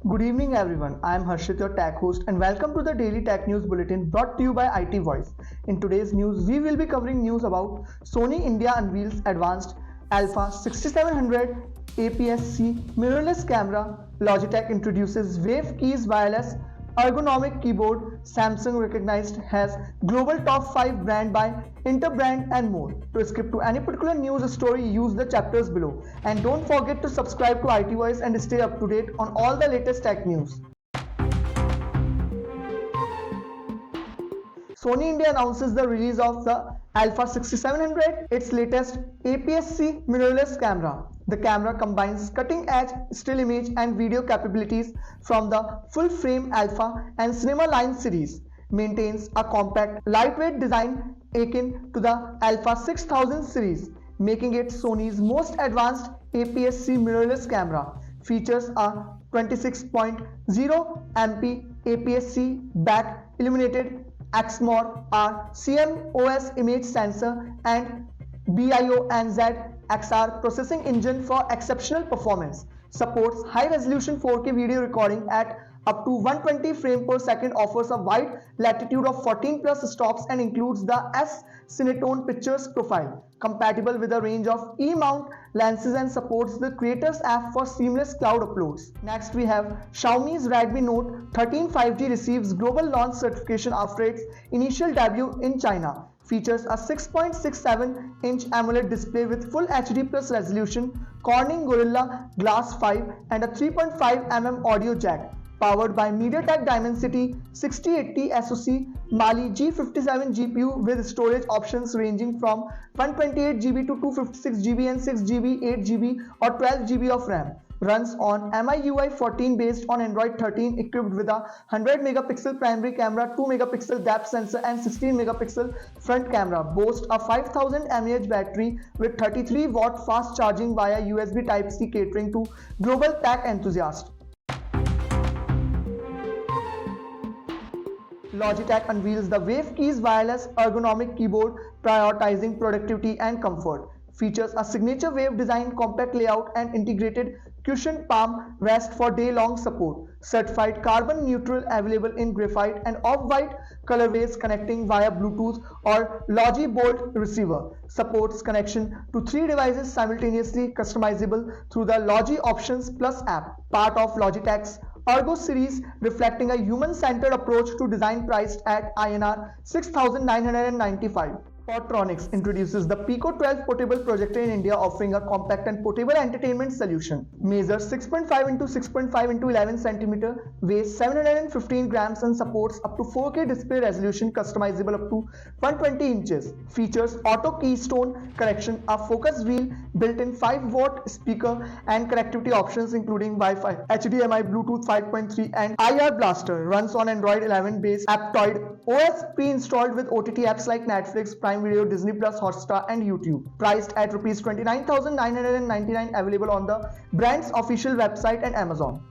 Good evening, everyone. I am Harshit, your tech host, and welcome to the Daily Tech News Bulletin brought to you by IT Voice. In today's news, we will be covering news about Sony India unveils advanced Alpha 6700 APS-C mirrorless camera, Logitech introduces Wave Keys wireless ergonomic keyboard, Samsung recognized as global top 5 brand by Interbrand and more. To skip to any particular news story, use the chapters below. And don't forget to subscribe to IT Voice and stay up to date on all the latest tech news. Sony India announces the release of the Alpha 6700, its latest APS-C mirrorless camera. The camera combines cutting-edge still image and video capabilities from the full-frame Alpha and Cinema line series, maintains a compact, lightweight design akin to the Alpha 6000 series, making it Sony's most advanced APS-C mirrorless camera. Features a 26.0 MP APS-C back illuminated XMOR CMOS image sensor and BIO and ZXR processing engine for exceptional performance. Supports high-resolution 4K video recording at up to 120 frames per second, offers a wide latitude of 14 plus stops and includes the S-Cinetone Pictures profile, compatible with a range of E-mount lenses and supports the Creators app for seamless cloud uploads. Next we have Xiaomi's Redmi Note 13 5G receives global launch certification after its initial debut in China. Features a 6.67-inch AMOLED display with Full HD Plus resolution, Corning Gorilla Glass 5 and a 3.5mm audio jack. Powered by MediaTek Dimensity 6080 SoC Mali G57 GPU with storage options ranging from 128GB to 256GB and 6GB, 8GB or 12GB of RAM. Runs on MIUI 14 based on Android 13, equipped with a 100 megapixel primary camera, 2 megapixel depth sensor and 16 megapixel front camera. Boasts a 5000 mAh battery with 33 watt fast charging via USB Type-C, catering to global tech enthusiasts. Logitech unveils the Wave Keys wireless ergonomic keyboard, prioritizing productivity and comfort. Features a signature wave design, compact layout and integrated cushioned palm rest for day-long support. Certified carbon neutral, available in graphite and off-white colorways, connecting via Bluetooth or Logi Bolt receiver. Supports connection to 3 devices simultaneously, customizable through the Logi Options Plus app. Part of Logitech's Ergo series, reflecting a human-centered approach to design, priced at INR 6,995. Podtronics introduces the Pico 12 portable projector in India, offering a compact and portable entertainment solution. Measures 6.5 into 6.5 into 11 cm, weighs 715 grams and supports up to 4K display resolution, customizable up to 120 inches. Features auto keystone correction, a focus wheel, built-in 5-watt speaker and connectivity options including Wi-Fi, HDMI, Bluetooth 5.3 and IR Blaster. Runs on Android 11 based Aptoide OS, pre-installed with OTT apps like Netflix, Prime Video, Disney Plus, Hotstar and YouTube. Priced at Rs 29,999, available on the brand's official website and Amazon.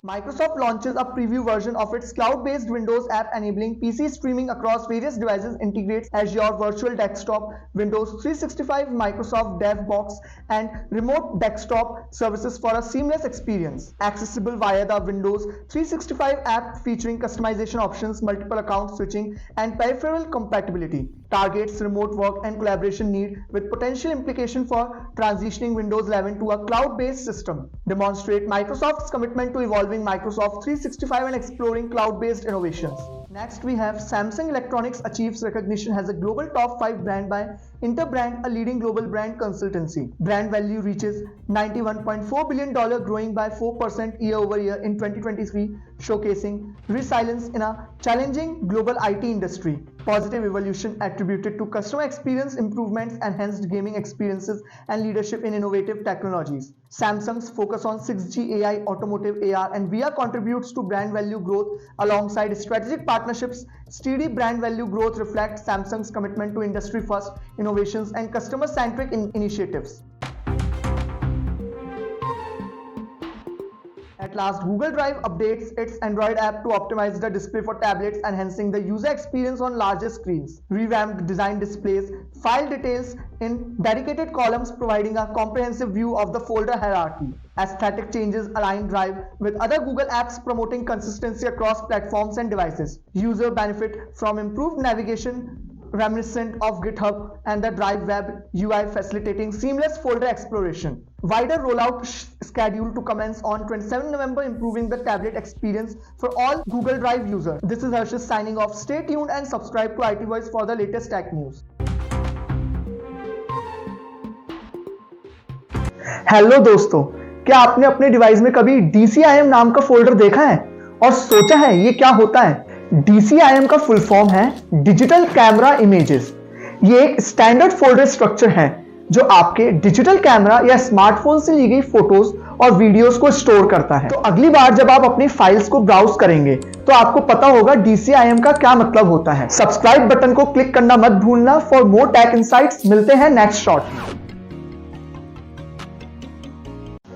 Microsoft launches a preview version of its cloud-based Windows app, enabling PC streaming across various devices, integrates Azure Virtual Desktop, Windows 365, Microsoft DevBox, and remote desktop services for a seamless experience. Accessible via the Windows 365 app, featuring customization options, multiple account switching, and peripheral compatibility. Targets remote work and collaboration need, with potential implication for transitioning Windows 11 to a cloud-based system. Demonstrate Microsoft's commitment to evolving Microsoft 365 and exploring cloud-based innovations. Next we have Samsung Electronics achieves recognition as a global top 5 brand by Interbrand, a leading global brand consultancy. Brand value reaches $91.4 billion, growing by 4% year over year in 2023, showcasing resilience in a challenging global IT industry. Positive evolution attributed to customer experience improvements, enhanced gaming experiences, and leadership in innovative technologies. Samsung's focus on 6G AI, automotive, AR, and VR contributes to brand value growth alongside strategic partnerships. Steady brand value growth reflects Samsung's commitment to industry-first innovations and customer-centric initiatives. At At last, Google Drive updates its Android app to optimize the display for tablets, enhancing the user experience on larger screens. Revamped design displays file details in dedicated columns, providing a comprehensive view of the folder hierarchy. Aesthetic changes align Drive with other Google apps, promoting consistency across platforms and devices. Users benefit from improved navigation reminiscent of GitHub and the Drive web UI, facilitating seamless folder exploration. Wider rollout scheduled to commence on 27 November, improving the tablet experience for all Google Drive users. This is Harshit signing off. Stay tuned and subscribe to IT Voice for the latest tech news. Hello दोस्तों, क्या आपने अपने device में कभी DCIM नाम का folder देखा है और सोचा है ये क्या होता है? DCIM का फुल फॉर्म है डिजिटल कैमरा इमेजेस। ये एक स्टैंडर्ड फोल्डर स्ट्रक्चर है जो आपके डिजिटल कैमरा या स्मार्टफोन से ली गई फोटोज और वीडियोस को स्टोर करता है। तो अगली बार जब आप अपनी फाइल्स को ब्राउज करेंगे तो आपको पता होगा DCIM का क्या मतलब होता है। सब्सक्राइब बटन को क्लिक करना मत भूलना। फॉर मोर टेक इनसाइट्स मिलते हैं नेक्स्ट शॉट में।